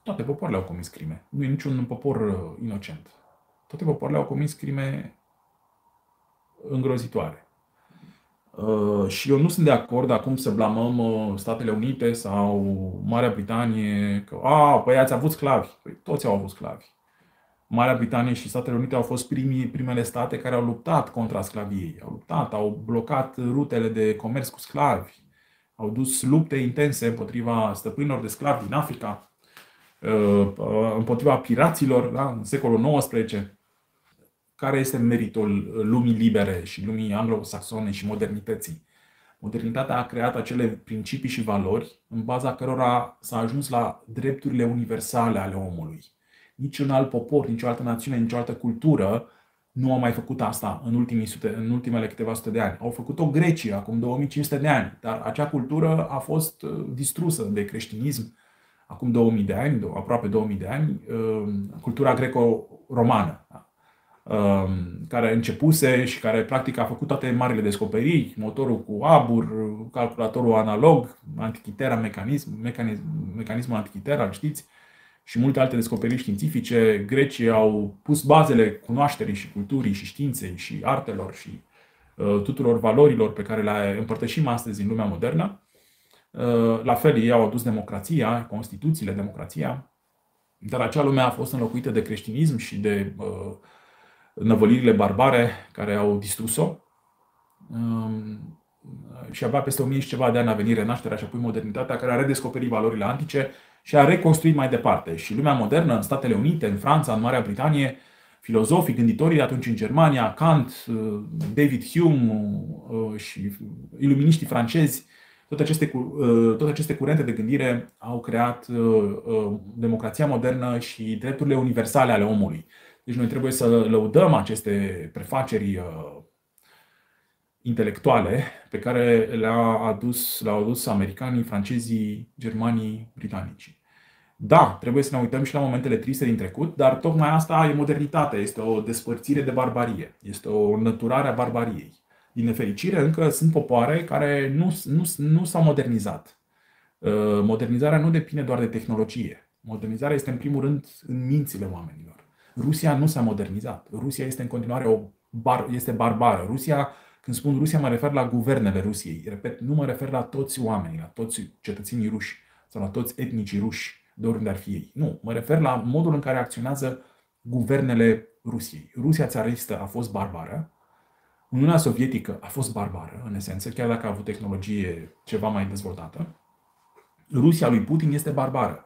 Toate popoarele au comis crime. Nu e niciun popor inocent. Toate popoarele au comis crime îngrozitoare. Și eu nu sunt de acord acum să blamăm Statele Unite sau Marea Britanie că, păi ați avut sclavi. Păi toți au avut sclavi. Marea Britanie și Statele Unite au fost primele state care au luptat contra sclaviei. Au luptat, au blocat rutele de comerț cu sclavi. Au dus lupte intense împotriva stăpânilor de sclavi din Africa, împotriva piraților, da, în secolul XIX. Care este meritul lumii libere și lumii anglo-saxone și modernității? Modernitatea a creat acele principii și valori în baza cărora s-a ajuns la drepturile universale ale omului. Niciun alt popor, nicio altă națiune, nicio altă cultură nu a mai făcut asta în ultimele câteva sute de ani. Au făcut-o Grecia acum 2500 de ani, dar acea cultură a fost distrusă de creștinism acum 2000 de ani, aproape 2000 de ani, cultura greco-romană, care începuse și care practic a făcut toate marile descoperiri, motorul cu abur, calculatorul analog, Antikythera, mecanismul Antikythera, știți, și multe alte descoperiri științifice. Grecii au pus bazele cunoașterii și culturii și științei și artelor și tuturor valorilor pe care le împărtășim astăzi în lumea modernă. La fel, ei au adus democrația, Constituțiile, democrația, dar acea lume a fost înlocuită de creștinism și de năvălirile barbare care au distrus-o. Și avea peste 1000 și ceva de ani a venit renașterea și apoi modernitatea, care a redescoperit valorile antice și a reconstruit mai departe. Și lumea modernă, în Statele Unite, în Franța, în Marea Britanie, filozofii, gânditorii de atunci în Germania, Kant, David Hume și iluminiștii francezi, toate aceste curente de gândire au creat democrația modernă și drepturile universale ale omului. Deci noi trebuie să lăudăm aceste prefaceri intelectuale pe care le-au adus americanii, francezii, germanii, britanicii. Da, trebuie să ne uităm și la momentele triste din trecut, dar tocmai asta e modernitatea, este o despărțire de barbarie, este o înlăturare a barbariei. Din nefericire, încă sunt popoare care nu s-au modernizat. Modernizarea nu depinde doar de tehnologie. Modernizarea este în primul rând în mințile oamenilor. Rusia nu s-a modernizat. Rusia este în continuare este barbară. Rusia, când spun Rusia, mă refer la guvernele Rusiei. Repet, nu mă refer la toți oamenii, la toți cetățenii ruși sau la toți etnicii ruși, de oriunde ar fi ei. Nu, mă refer la modul în care acționează guvernele Rusiei. Rusia țaristă a fost barbară. Uniunea Sovietică a fost barbară, în esență, chiar dacă a avut tehnologie ceva mai dezvoltată. Rusia lui Putin este barbară.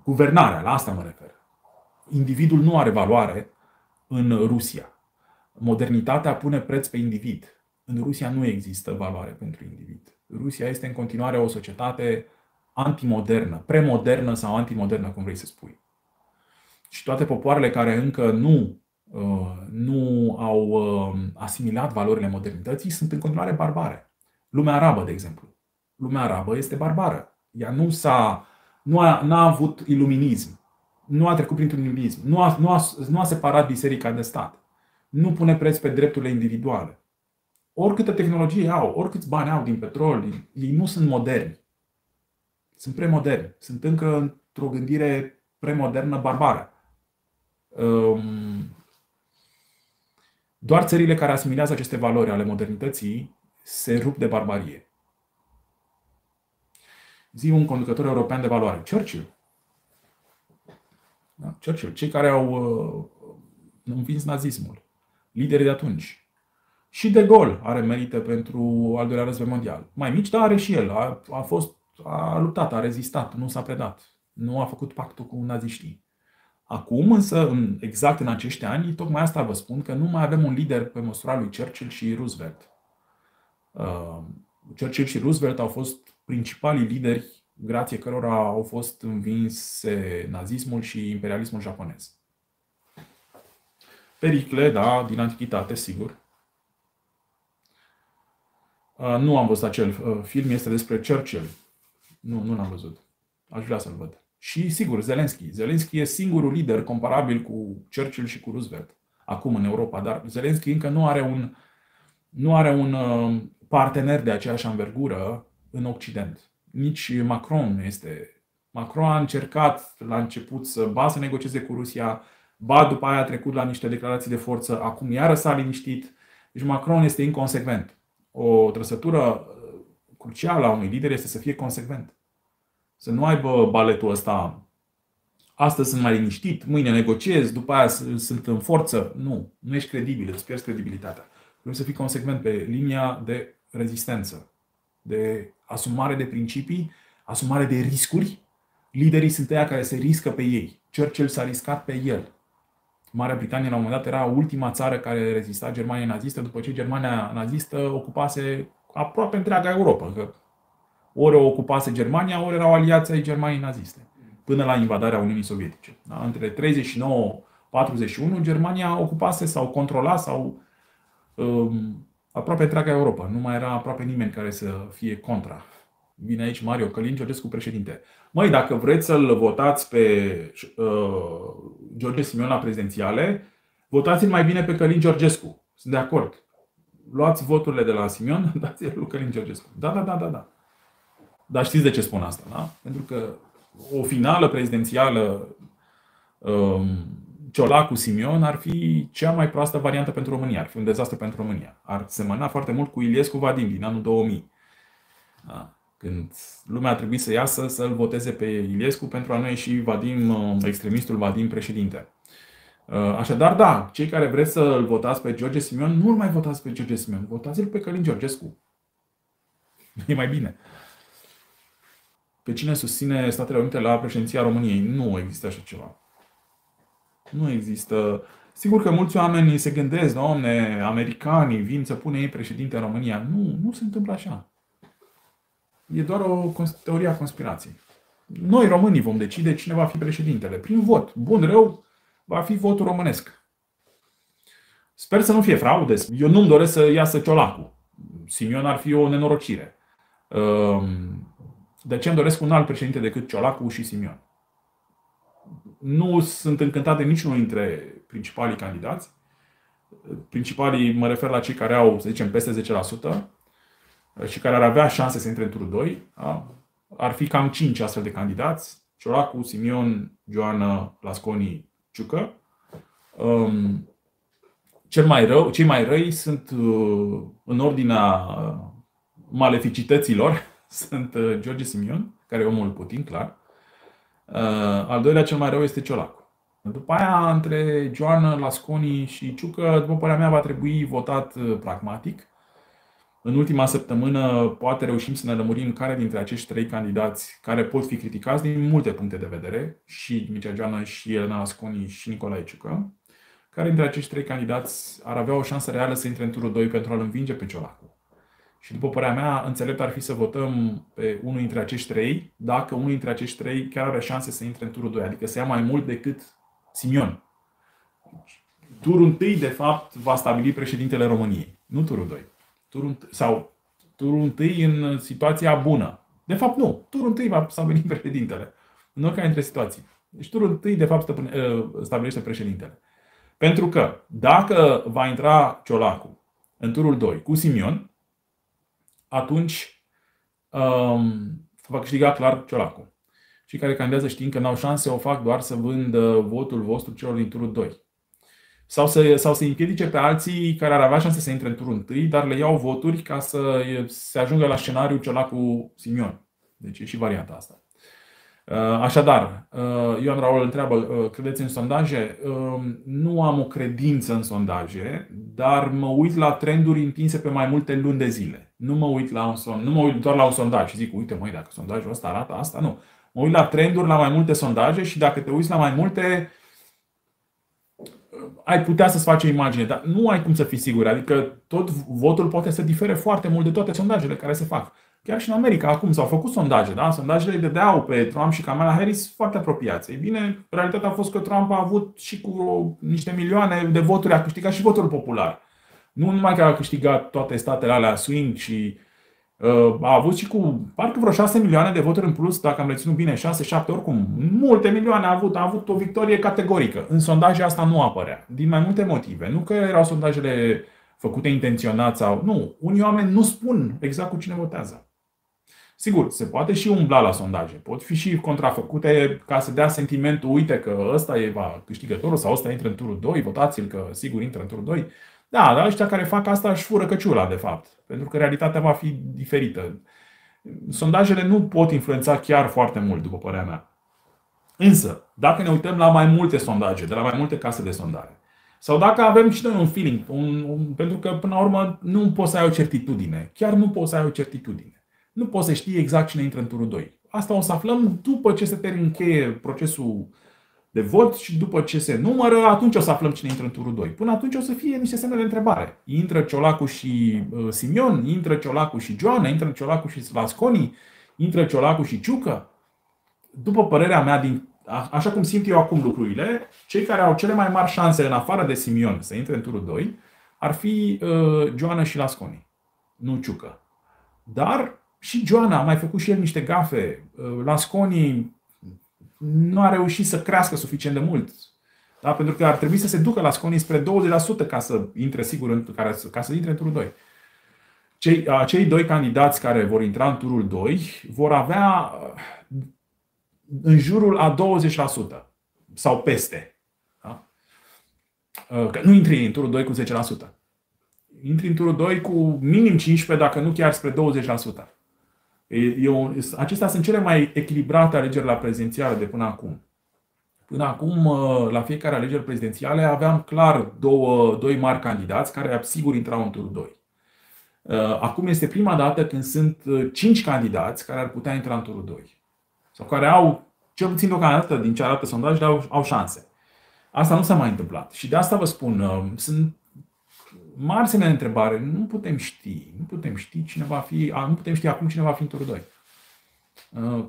Guvernarea, la asta mă refer. Individul nu are valoare în Rusia. Modernitatea pune preț pe individ. În Rusia nu există valoare pentru individ. Rusia este în continuare o societate antimodernă, premodernă sau antimodernă, cum vrei să spui. Și toate popoarele care încă nu au asimilat valorile modernității sunt în continuare barbare. Lumea arabă, de exemplu. Lumea arabă este barbară. Ea n-a avut iluminism. Nu a trecut printr-un iluminism. Nu a separat biserica de stat. Nu pune preț pe drepturile individuale. Oricâtă tehnologie au, oricâți bani au din petrol, ei nu sunt moderni. Sunt premoderni. Sunt încă într-o gândire premodernă barbară. Doar țările care asimilează aceste valori ale modernității se rup de barbarie. Zi un conducător european de valoare. Churchill. Da? Churchill. Cei care au învins nazismul. Liderii de atunci. Și De Gaulle are merite pentru al doilea război mondial. Mai mici, dar are și el. A luptat, a rezistat, nu s-a predat. Nu a făcut pactul cu naziștii. Acum, însă, exact în acești ani, tocmai asta vă spun, că nu mai avem un lider pe măsura lui Churchill și Roosevelt. Churchill și Roosevelt au fost principalii lideri grație cărora au fost învinse nazismul și imperialismul japonez. Pericle, da, din antichitate, sigur. Nu am văzut acel film, este despre Churchill. Nu l-am văzut. Aș vrea să-l văd. Și, sigur, Zelensky. Zelensky e singurul lider comparabil cu Churchill și cu Roosevelt acum în Europa, dar Zelensky încă nu are un partener de aceeași anvergură în Occident. Nici Macron nu este. Macron a încercat la început să negocieze cu Rusia, după aia a trecut la niște declarații de forță, acum iară s-a liniștit. Deci Macron este inconsecvent. O trăsătură crucială a unui lider este să fie consecvent. Să nu aibă baletul ăsta: astăzi sunt mai liniștit, mâine negociez, după aia sunt în forță. Nu ești credibil, îți pierzi credibilitatea. Trebuie să fii consecvent pe linia de rezistență, de asumare de principii, asumare de riscuri. Liderii sunt ăia care se riscă pe ei. Churchill s-a riscat pe el. Marea Britanie la un moment dat era ultima țară care rezista Germaniei naziste, după ce Germania nazistă ocupase aproape întreaga Europa. Că ori o ocupase Germania, ori erau aliații ai Germaniei naziste, până la invadarea Uniunii Sovietice. Da? Între 39-41, Germania ocupase sau controla aproape întreaga Europa. Nu mai era aproape nimeni care să fie contra. Vine aici Mario Călin Georgescu președinte. Măi, dacă vreți să-l votați pe George Simion la prezidențiale, votați-l mai bine pe Călin Georgescu. Sunt de acord. Luați voturile de la Simion, dați-l lui Călin Georgescu. Da. Dar știți de ce spun asta, da? Pentru că o finală prezidențială Ciolacu-Simion ar fi cea mai proastă variantă pentru România. Ar fi un dezastru pentru România. Ar semăna foarte mult cu Iliescu-Vadim din anul 2000. Da? Când lumea a trebuit să iasă să-l voteze pe Iliescu pentru a nu ieși Vadim, extremistul Vadim președinte. Așadar, da, cei care vreți să-l votați pe George Simion, nu-l mai votați pe George Simion, votați-l pe Călin Georgescu. E mai bine. Pe cine susține Statele Unite la președinția României? Nu există așa ceva. Nu există. Sigur că mulți oameni se gândesc: doamne, americanii vin să pune ei președinte în România. Nu se întâmplă așa. E doar o teorie a conspirației. Noi, românii, vom decide cine va fi președintele. Prin vot. Bun, rău, va fi votul românesc. Sper să nu fie fraude. Eu nu-mi doresc să iasă Ciolacu. Simion ar fi o nenorocire. De ce îmi doresc un alt președinte decât Ciolacu și Simion? Nu sunt încântat de niciunul dintre principalii candidați. Principalii, mă refer la cei care au, să zicem, peste 10% și care ar avea șanse să intre în turul 2. Da? Ar fi cam 5 astfel de candidați: Ciolacu, Simion, Joană, Lasconi, Ciucă. Cei mai răi sunt, în ordinea maleficităților, sunt George Simion, care e omul Putin, clar. Al doilea cel mai rău este Ciolacu. După aia, între Joană, Lasconi și Ciucă, după părerea mea, va trebui votat pragmatic. În ultima săptămână poate reușim să ne lămurim care dintre acești 3 candidați, care pot fi criticați din multe puncte de vedere, și Mircea Joană, și Elena Lasconi, și Nicolae Ciucă, care dintre acești 3 candidați ar avea o șansă reală să intre în turul 2 pentru a-l învinge pe Ciolacu. Și după părerea mea, înțelept ar fi să votăm pe unul dintre acești 3, dacă unul dintre acești 3 chiar are șanse să intre în turul 2, adică să ia mai mult decât Simion. Turul 1, de fapt, va stabili președintele României, nu turul 2. Turul 1 în situația bună. De fapt, nu. Turul 1 va stabili președintele, în oricare dintre situații. Deci turul 1, de fapt, stabilește președintele. Pentru că dacă va intra Ciolacu în turul 2 cu Simion, atunci va câștiga clar Ciolacu. Cei care candidează, știind că n-au șanse, o fac doar să vândă votul vostru celor din turul 2. Sau să împiedice pe alții care ar avea șanse să intre în turul 1, dar le iau voturi ca să se ajungă la scenariul Ciolacu-Simion. Deci e și varianta asta. Așadar, Ioan Raul întreabă: credeți în sondaje? Nu am o credință în sondaje, dar mă uit la trenduri întinse pe mai multe luni de zile. Nu mă uit doar la un sondaj și zic: uite, măi, dacă sondajul ăsta arată asta, nu. Mă uit la trenduri, la mai multe sondaje, și dacă te uiți la mai multe, ai putea să-ți faci o imagine, dar nu ai cum să fii sigur. Adică tot votul poate să difere foarte mult de toate sondajele care se fac. Chiar și în America acum s-au făcut sondaje, da? Sondajele îi dădeau pe Trump și Kamala Harris foarte apropiați. Ei bine, realitatea a fost că Trump a avut și cu niște milioane de voturi, a câștigat și votul popular. Nu numai că a câștigat toate statele alea swing, și a avut și cu parcă vreo 6 milioane de voturi în plus, dacă am reținut bine, 6-7, oricum, multe milioane a avut o victorie categorică. În sondaje asta nu apărea, din mai multe motive. Nu că erau sondajele făcute intenționat sau nu. Unii oameni nu spun exact cu cine votează. Sigur, se poate și umbla la sondaje, pot fi și contrafăcute ca să dea sentimentul, uite că ăsta e câștigătorul sau ăsta intră în turul 2, votați-l că sigur intră în turul 2. Da, dar ăștia care fac asta își fură căciula, de fapt, pentru că realitatea va fi diferită. Sondajele nu pot influența chiar foarte mult, după părerea mea. Însă, dacă ne uităm la mai multe sondaje, de la mai multe case de sondare, sau dacă avem și noi un feeling, pentru că până la urmă nu poți să ai o certitudine, chiar nu poți să ai o certitudine. Nu poți să știi exact cine intră în turul 2. Asta o să aflăm după ce se încheie procesul de vot și după ce se numără, atunci o să aflăm cine intră în turul 2. Până atunci o să fie niște semne de întrebare. Intră Ciolacu și Simion, intră Ciolacu și Joana, intră Ciolacu și Slasconi, intră Ciolacu și Ciucă. După părerea mea, așa cum simt eu acum lucrurile, cei care au cele mai mari șanse în afară de Simion să intre în turul 2 ar fi Joana și Lasconi, nu Ciucă. Dar și Joana a mai făcut și el niște gafe. Lasconi nu a reușit să crească suficient de mult. Da? Pentru că ar trebui să se ducă Lasconi spre 20% ca să intre sigur ca să intre în turul 2. Cei doi candidați care vor intra în turul 2 vor avea în jurul a 20% sau peste. Da? Că nu intri în turul 2 cu 10%. Intri în turul 2 cu minim 15%, dacă nu chiar spre 20%. Acestea sunt cele mai echilibrate alegeri la prezidențiale de până acum. Până acum, la fiecare alegeri prezidențiale, aveam clar doi mari candidați care sigur intrau în turul 2. Acum este prima dată când sunt 5 candidați care ar putea intra în turul 2. Sau care au, cel puțin deocamdată, din ce arată sondajele, au șanse. Asta nu s-a mai întâmplat. Și de asta vă spun, sunt mari semne de întrebare. Nu putem ști. Nu putem ști cine va fi. Nu putem ști acum cine va fi în turul 2.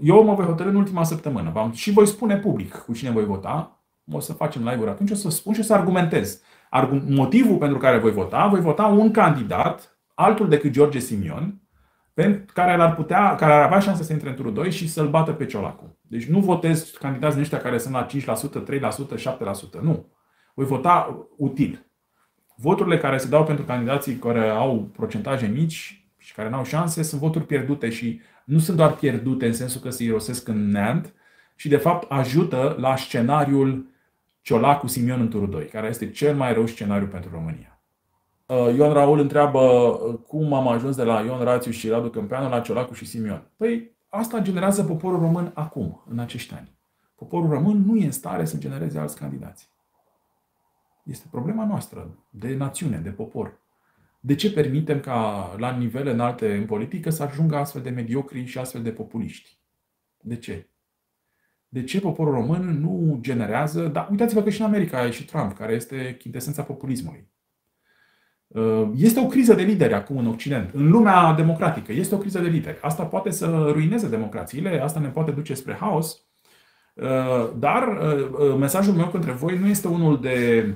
Eu mă voi hotărî în ultima săptămână. Și voi spune public cu cine voi vota. O să facem live-uri atunci, o să spun și o să argumentez. Motivul pentru care voi vota un candidat, altul decât George Simion, care ar avea șansa să intre în turul 2 și să-l bată pe Ciolacu. Deci nu votez candidați din ăștia care sunt la 5%, 3%, 7%. Nu. Voi vota util. Voturile care se dau pentru candidații care au procentaje mici și care nu au șanse sunt voturi pierdute și nu sunt doar pierdute în sensul că se irosesc în neant, și de fapt ajută la scenariul Ciolacu-Simion în turul 2, care este cel mai rău scenariu pentru România. Ion Raul întreabă cum am ajuns de la Ion Rațiu și Radu Câmpeanu la Ciolacu și Simion. Păi asta generează poporul român acum, în acești ani. Poporul român nu e în stare să genereze alți candidați. Este problema noastră, de națiune, de popor. De ce permitem ca la nivele înalte în politică să ajungă astfel de mediocri și astfel de populiști? De ce? De ce poporul român nu generează... Dar uitați-vă că și în America e și Trump, care este chintesența populismului. Este o criză de lideri acum în Occident. În lumea democratică este o criză de lideri. Asta poate să ruineze democrațiile, asta ne poate duce spre haos. Dar mesajul meu către voi nu este unul de...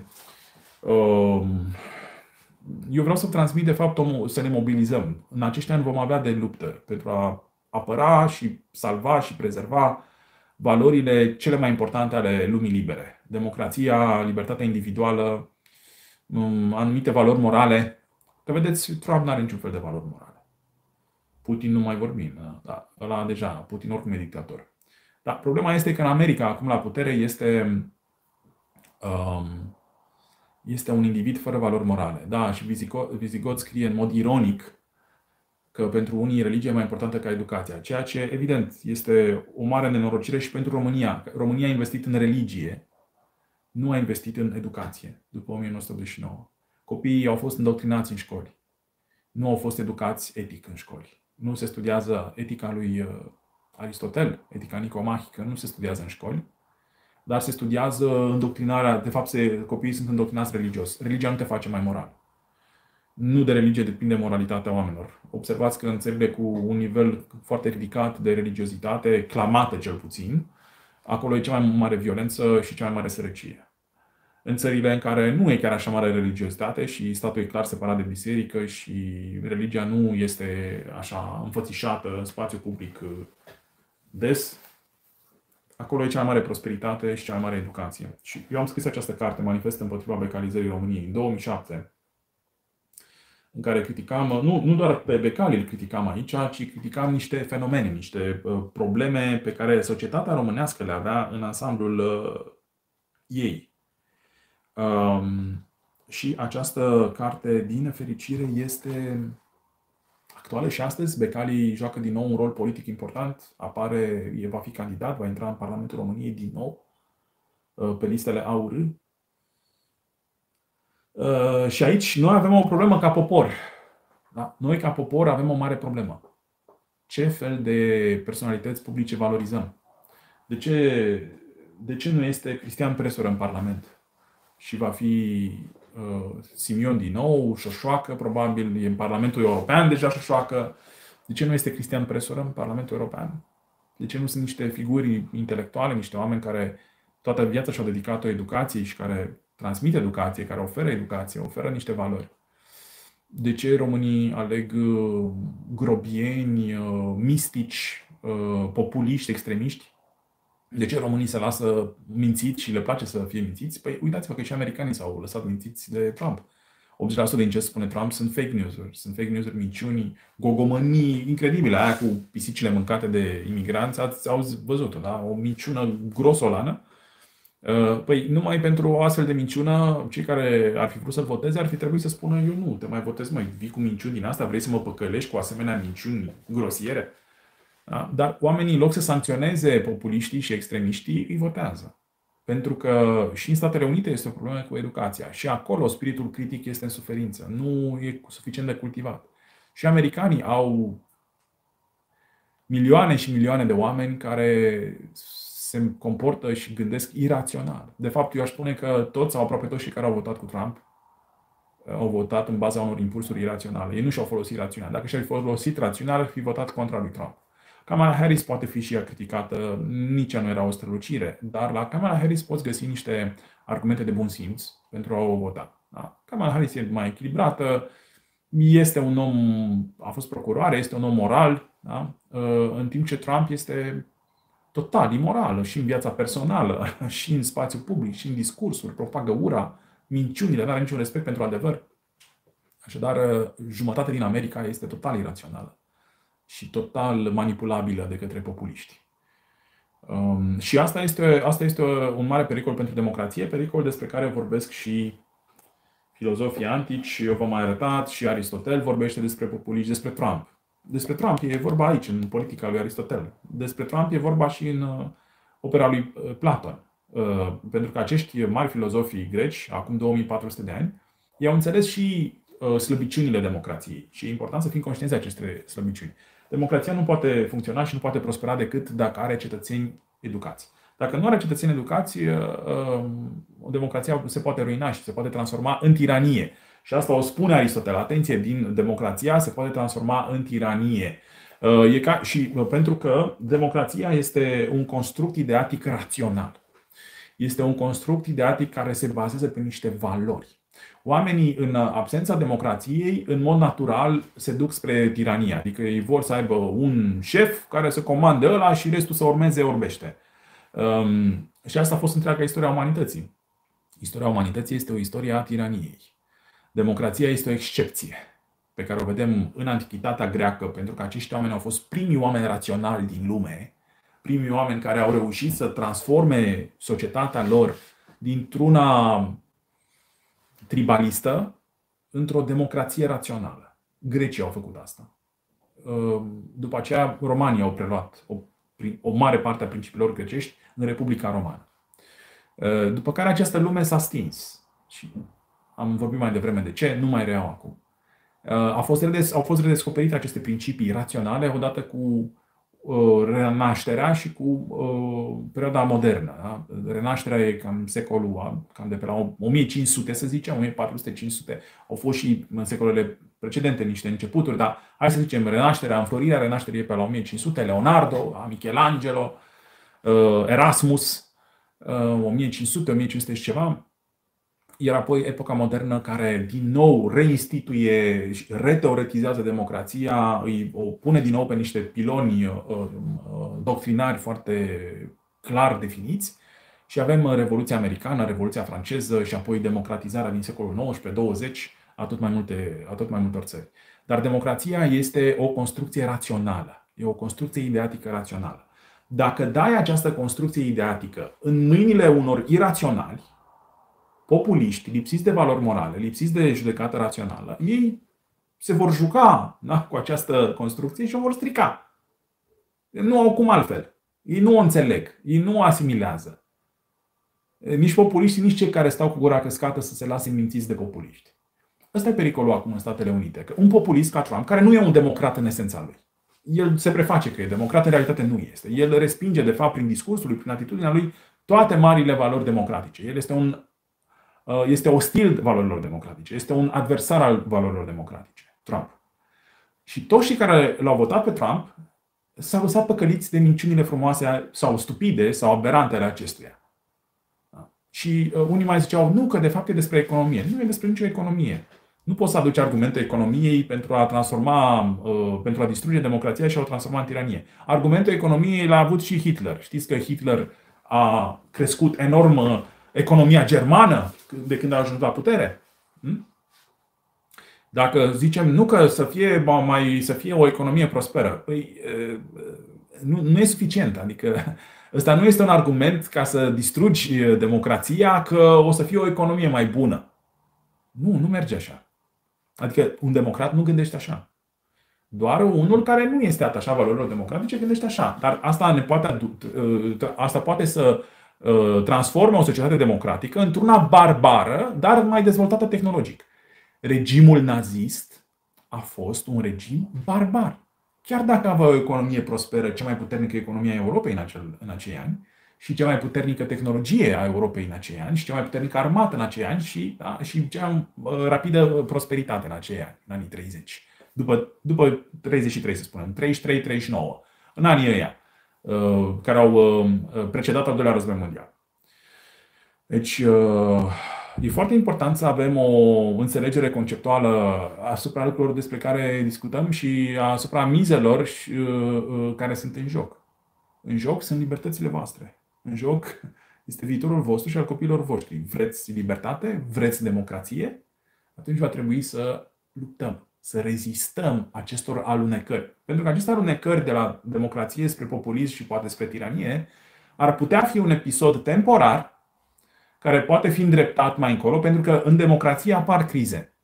Eu vreau să transmit, de fapt, să ne mobilizăm. În acești ani vom avea de luptă pentru a apăra și salva și prezerva valorile cele mai importante ale lumii libere. Democrația, libertatea individuală, anumite valori morale. Că vedeți, Trump nu are niciun fel de valori morale. Putin nu mai vorbim. Da, ăla deja, Putin oricum e dictator. Dar problema este că în America, acum la putere, este un individ fără valori morale. Da, și Visigot scrie în mod ironic că pentru unii religia e mai importantă ca educația. Ceea ce, evident, este o mare nenorocire și pentru România. România a investit în religie, nu a investit în educație după 1989. Copiii au fost îndoctrinați în școli. Nu au fost educați etic în școli. Nu se studiază etica lui Aristotel, etica nicomahică, nu se studiază în școli. Dar se studiază îndoctrinarea, de fapt copiii sunt îndoctrinați religios. Religia nu te face mai moral. Nu de religie depinde moralitatea oamenilor. Observați că în țările cu un nivel foarte ridicat de religiozitate, clamată cel puțin, acolo e cea mai mare violență și cea mai mare sărăcie. În țările în care nu e chiar așa mare religiozitate și statul e clar separat de biserică și religia nu este așa înfățișată în spațiu public des, acolo e cea mai mare prosperitate și cea mai mare educație. Și eu am scris această carte, Manifest împotriva becalizării României, în 2007. în care criticam, nu doar pe Becali îl criticam aici, ci criticam niște fenomene, niște probleme pe care societatea românească le avea în ansamblul ei. Și această carte, din nefericire, este actuală și astăzi. Becali joacă din nou un rol politic important, va fi candidat, va intra în Parlamentul României din nou, pe listele AUR. Și aici noi avem o problemă ca popor. Da? Noi ca popor avem o mare problemă. Ce fel de personalități publice valorizăm? De ce nu este Cristian Presură în Parlament? Și va fi Simion din nou, Șoșoacă, probabil, e în Parlamentul European deja Șoșoacă. De ce nu este Cristian Presură în Parlamentul European? De ce nu sunt niște figuri intelectuale, niște oameni care toată viața și-au dedicat-o educației și care transmit educație, care oferă educație, oferă niște valori? De ce românii aleg grobieni, mistici, populiști, extremiști? De ce românii se lasă mințiți și le place să fie mințiți? Păi uitați-vă că și americanii s-au lăsat mințiți de Trump. 80% din ce spune Trump sunt fake news-uri. Sunt fake news-uri, minciuni, gogomănii incredibile. Aia cu pisicile mâncate de imigranți, ați văzut-o, da? O minciună grosolană. Păi numai pentru o astfel de minciună, cei care ar fi vrut să-l voteze ar fi trebuit să spună: eu nu te mai votez, măi, vii cu minciuni din asta, vrei să mă păcălești cu asemenea minciuni grosiere? Da? Dar oamenii, în loc să sancționeze populiștii și extremiștii, îi votează. Pentru că și în Statele Unite este o problemă cu educația. Și acolo spiritul critic este în suferință. Nu e suficient de cultivat. Și americanii au milioane și milioane de oameni care se comportă și gândesc irațional. De fapt, eu aș spune că toți sau aproape toți cei care au votat cu Trump au votat în baza unor impulsuri iraționale. Ei nu și-au folosit rațiunea. Dacă și-au folosit rațiunea, ar fi votat contra lui Trump. Kamala Harris poate fi și ea criticată, nici ea nu era o strălucire, dar la Kamala Harris poți găsi niște argumente de bun simț pentru a o vota. Da? Kamala Harris e mai echilibrată, este un om, a fost procuroare, este un om moral, da? În timp ce Trump este total imoral și în viața personală, și în spațiu public, și în discursuri, propagă ura, minciunile, nu are niciun respect pentru adevăr. Așadar, jumătate din America este total irațională și total manipulabilă de către populiști. Și asta este un mare pericol pentru democrație, pericol despre care vorbesc și filozofii antici. Eu v-am mai arătat, și Aristotel vorbește despre populiști, despre Trump. Despre Trump e vorba aici, în politica lui Aristotel. Despre Trump e vorba și în opera lui Platon. Pentru că acești mari filozofii greci, acum 2400 de ani, i-au înțeles și slăbiciunile democrației. Și e important să fim conștienți de aceste slăbiciuni. Democrația nu poate funcționa și nu poate prospera decât dacă are cetățeni educați. Dacă nu are cetățeni educați, o democrație se poate ruina și se poate transforma în tiranie. Și asta o spune Aristotel. Atenție, din democrația se poate transforma în tiranie. Pentru că democrația este un construct ideatic rațional. Este un construct ideatic care se bazează pe niște valori. Oamenii, în absența democrației, în mod natural, se duc spre tiranie. Adică ei vor să aibă un șef care să comande ăla și restul să urmeze orbește. Și asta a fost întreaga istoria umanității. Istoria umanității este o istorie a tiraniei. Democrația este o excepție pe care o vedem în Antichitatea greacă, pentru că acești oameni au fost primii oameni raționali din lume, primii oameni care au reușit să transforme societatea lor dintr-una tribalistă într-o democrație rațională. Grecii au făcut asta. După aceea, romanii au preluat o mare parte a principiilor grecești în Republica Romană. După care această lume s-a stins. Și am vorbit mai devreme de ce, nu mai reiau acum. Au fost redescoperite aceste principii raționale odată cu Renașterea și cu perioada modernă. Da? Renașterea e cam secolul, cam de pe la 1500, să zicem, 1400-500. Au fost și în secolele precedente niște începuturi, dar hai să zicem Renașterea, înflorirea Renașterii e pe la 1500, Leonardo, Michelangelo, Erasmus, 1500 și ceva. Iar apoi epoca modernă care din nou reinstituie, reteoretizează democrația, o pune din nou pe niște piloni doctrinari foarte clar definiți. Și avem Revoluția Americană, Revoluția Franceză și apoi democratizarea din secolul XIX-20. a tot mai multor țări. Dar democrația este o construcție rațională. E o construcție ideatică rațională. Dacă dai această construcție ideatică în mâinile unor iraționali, populiști, lipsiți de valori morale, lipsiți de judecată rațională, ei se vor juca cu această construcție și o vor strica. Nu au cum altfel. Ei nu o înțeleg. Ei nu o asimilează. Nici populiștii, nici cei care stau cu gura căscată să se lase mințiți de populiști. Ăsta e pericolul acum în Statele Unite. Că un populist ca Trump, care nu e un democrat în esența lui, el se preface că e democrat, în realitate nu este. El respinge, de fapt, prin discursul lui, prin atitudinea lui, toate marile valori democratice. El este ostil valorilor democratice. Este un adversar al valorilor democratice. Trump. Și toți cei care l-au votat pe Trump s-au lăsat păcăliți de minciunile frumoase sau stupide sau aberante ale acestuia. Și unii mai ziceau, nu, că de fapt e despre economie. Nu e despre nicio economie. Nu poți să aduci argumentul economiei pentru a distruge democrația și a o transforma în tiranie. Argumentul economiei l-a avut și Hitler. Știți că Hitler a crescut enorm economia germană de când a ajuns la putere? Dacă zicem nu că să fie o economie prosperă, păi nu e suficient. Adică ăsta nu este un argument ca să distrugi democrația că o să fie o economie mai bună. Nu merge așa. Adică un democrat nu gândește așa. Doar unul care nu este atașat valorilor democratice gândește așa. Dar asta poate să transforme o societate democratică într-una barbară, dar mai dezvoltată tehnologic. Regimul nazist a fost un regim barbar. Chiar dacă avea o economie prosperă, cea mai puternică economie a Europei în acei ani, și cea mai puternică tehnologie a Europei în acei ani, și cea mai puternică armată în acei ani, și cea mai rapidă prosperitate în acei ani, în anii 30. După 33, să spunem, 33-39, în anii ăia, care au precedat al doilea război mondial. Deci, e foarte important să avem o înțelegere conceptuală asupra lucrurilor despre care discutăm și asupra mizelor care sunt în joc. În joc sunt libertățile voastre. În joc este viitorul vostru și al copiilor voștri. Vreți libertate? Vreți democrație? Atunci va trebui să luptăm, să rezistăm acestor alunecări. Pentru că aceste alunecări de la democrație spre populism și poate spre tiranie ar putea fi un episod temporar care poate fi îndreptat mai încolo, pentru că în democrație apar crize.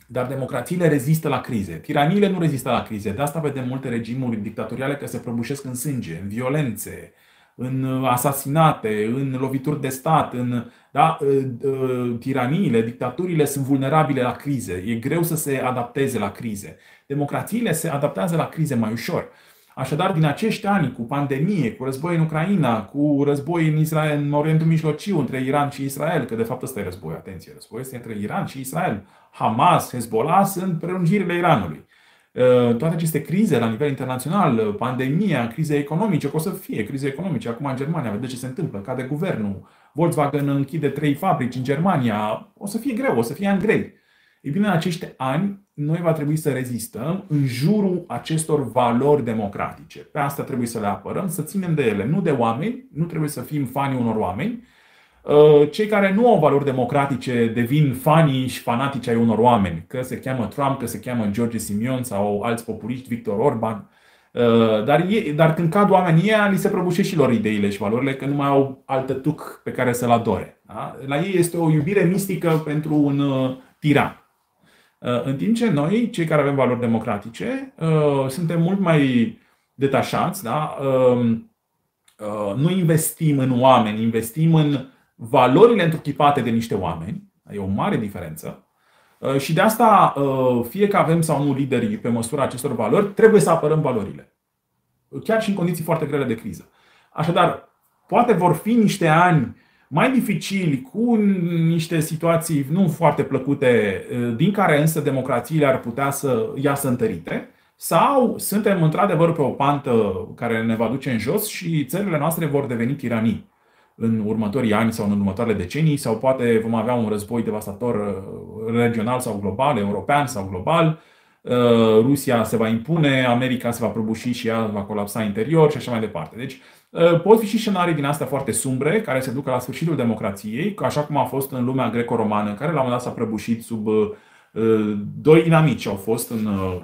Dar democrațiile rezistă la crize. Tiraniile nu rezistă la crize. De asta vedem multe regimuri dictatoriale că se prăbușesc în sânge, în violențe, în asasinate, în lovituri de stat. Tiraniile, dictaturile sunt vulnerabile la crize. E greu să se adapteze la crize. Democrațiile se adaptează la crize mai ușor. Așadar, din acești ani, cu pandemie, cu război în Ucraina, cu război în Israel, în Orientul Mijlociu, între Iran și Israel, că de fapt ăsta e război, atenție, război este între Iran și Israel. Hamas, Hezbollah sunt prelungirile Iranului. Toate aceste crize la nivel internațional, pandemia, crize economice, că o să fie crize economice. Acum în Germania, vedeți ce se întâmplă, cade guvernul, Volkswagen închide 3 fabrici în Germania, o să fie greu, o să fie ani grei. Ei bine, în acești ani, noi va trebui să rezistăm în jurul acestor valori democratice. Pe asta trebuie să le apărăm, să ținem de ele, nu de oameni, nu trebuie să fim fanii unor oameni. Cei care nu au valori democratice devin fanii și fanatici ai unor oameni, că se cheamă Trump, că se cheamă George Simion sau alți populiști, Victor Orban. Dar când cad oamenii ăia, li se prăbușesc și lor ideile și valorile, că nu mai au alt tătuc pe care să-l adore. Da? La ei este o iubire mistică pentru un tiran. În timp ce noi, cei care avem valori democratice, suntem mult mai detașați, da? Nu investim în oameni, investim în valorile întruchipate de niște oameni. E o mare diferență. Și de asta, fie că avem sau nu lideri pe măsura acestor valori, trebuie să apărăm valorile. Chiar și în condiții foarte grele de criză. Așadar, poate vor fi niște ani mai dificili, cu niște situații nu foarte plăcute, din care însă democrațiile ar putea să iasă întărite, sau suntem într-adevăr pe o pantă care ne va duce în jos și țările noastre vor deveni tiranii în următorii ani sau în următoarele decenii, sau poate vom avea un război devastator regional sau global, european sau global. Rusia se va impune, America se va prăbuși și ea va colapsa interior și așa mai departe. Deci pot fi și scenarii din astea foarte sumbre care se ducă la sfârșitul democrației, așa cum a fost în lumea greco-romană, care la un moment dat s-a prăbușit sub Doi inamici au fost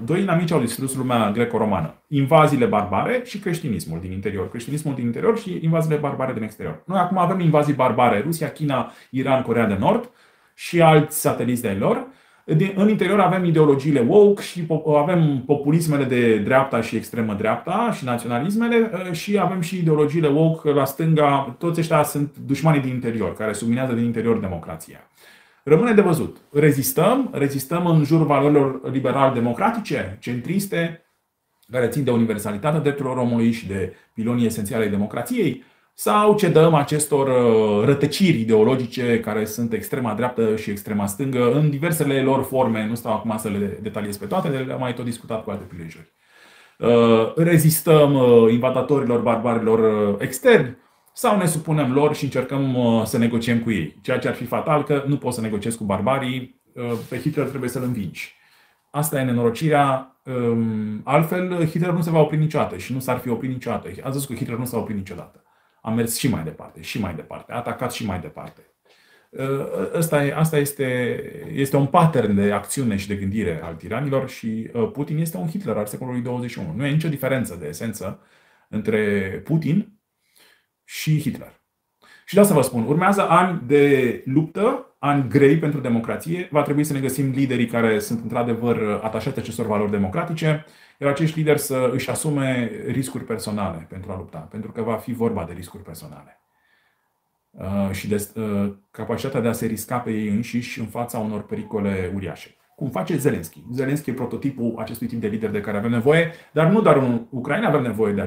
doi inamici au distrus lumea greco-romană. Invaziile barbare și creștinismul din interior. Creștinismul din interior și invaziile barbare din exterior. Noi acum avem invazii barbare: Rusia, China, Iran, Coreea de Nord și alți sateliți de lor. În interior avem ideologiile woke și avem populismele de dreapta și extremă dreapta și naționalismele și avem și ideologiile woke la stânga. Toți ăștia sunt dușmanii din interior, care subminează din interior democrația. Rămâne de văzut. Rezistăm în jurul valorilor liberal-democratice, centriste, care țin de universalitatea drepturilor omului și de pilonii esențiale ai democrației, sau cedăm acestor rătăciri ideologice care sunt extrema dreaptă și extrema stângă în diversele lor forme. Nu stau acum să le detaliez pe toate, le-am mai tot discutat cu alte prilejuri. Rezistăm invadatorilor, barbarilor externi, sau ne supunem lor și încercăm să negociem cu ei. Ceea ce ar fi fatal, că nu poți să negociezi cu barbarii, pe Hitler trebuie să-l învingi. Asta e nenorocirea. Altfel, Hitler nu se va opri niciodată și nu s-ar fi oprit niciodată. Ați văzut că Hitler nu s-a oprit niciodată. A mers și mai departe, și mai departe. A atacat și mai departe. Asta este un pattern de acțiune și de gândire al tiranilor și Putin este un Hitler al secolului 21. Nu e nicio diferență de esență între Putin și Hitler. Și de asta vă spun, urmează ani de luptă, ani grei pentru democrație. Va trebui să ne găsim liderii care sunt într-adevăr atașați acestor valori democratice, iar acești lideri să își asume riscuri personale pentru a lupta, pentru că va fi vorba de riscuri personale. Și de capacitatea de a se risca pe ei înșiși în fața unor pericole uriașe. Cum face Zelensky. Zelensky e prototipul acestui tip de lider de care avem nevoie, dar nu doar în Ucraina avem nevoie de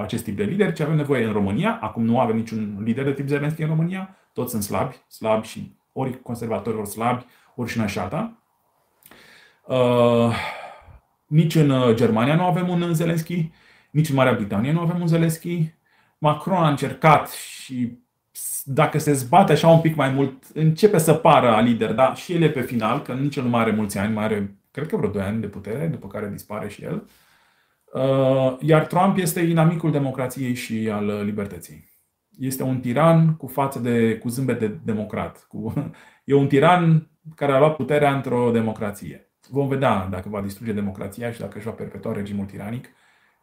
acest tip de lideri, ci avem nevoie în România. Acum nu avem niciun lider de tip Zelensky în România. Toți sunt slabi și ori conservatori, ori slabi, ori și una și alta. Nici în Germania nu avem un Zelensky, nici în Marea Britanie nu avem un Zelensky. Macron a încercat și dacă se zbate așa un pic mai mult, începe să pară lider, dar și el e pe final, că nici el nu mai are mulți ani, mai are, cred că vreo 2 ani de putere, după care dispare și el. Iar Trump este inamicul democrației și al libertății. Este un tiran cu zâmbet de democrat. E un tiran care a luat puterea într-o democrație. Vom vedea dacă va distruge democrația și dacă își va perpetua regimul tiranic.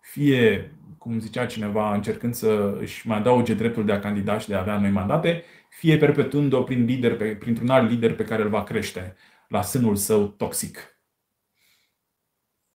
Fie, cum zicea cineva, încercând să își mai adauge dreptul de a candida și de a avea noi mandate, fie perpetuând-o printr-un alt lider pe care îl va crește la sânul său toxic.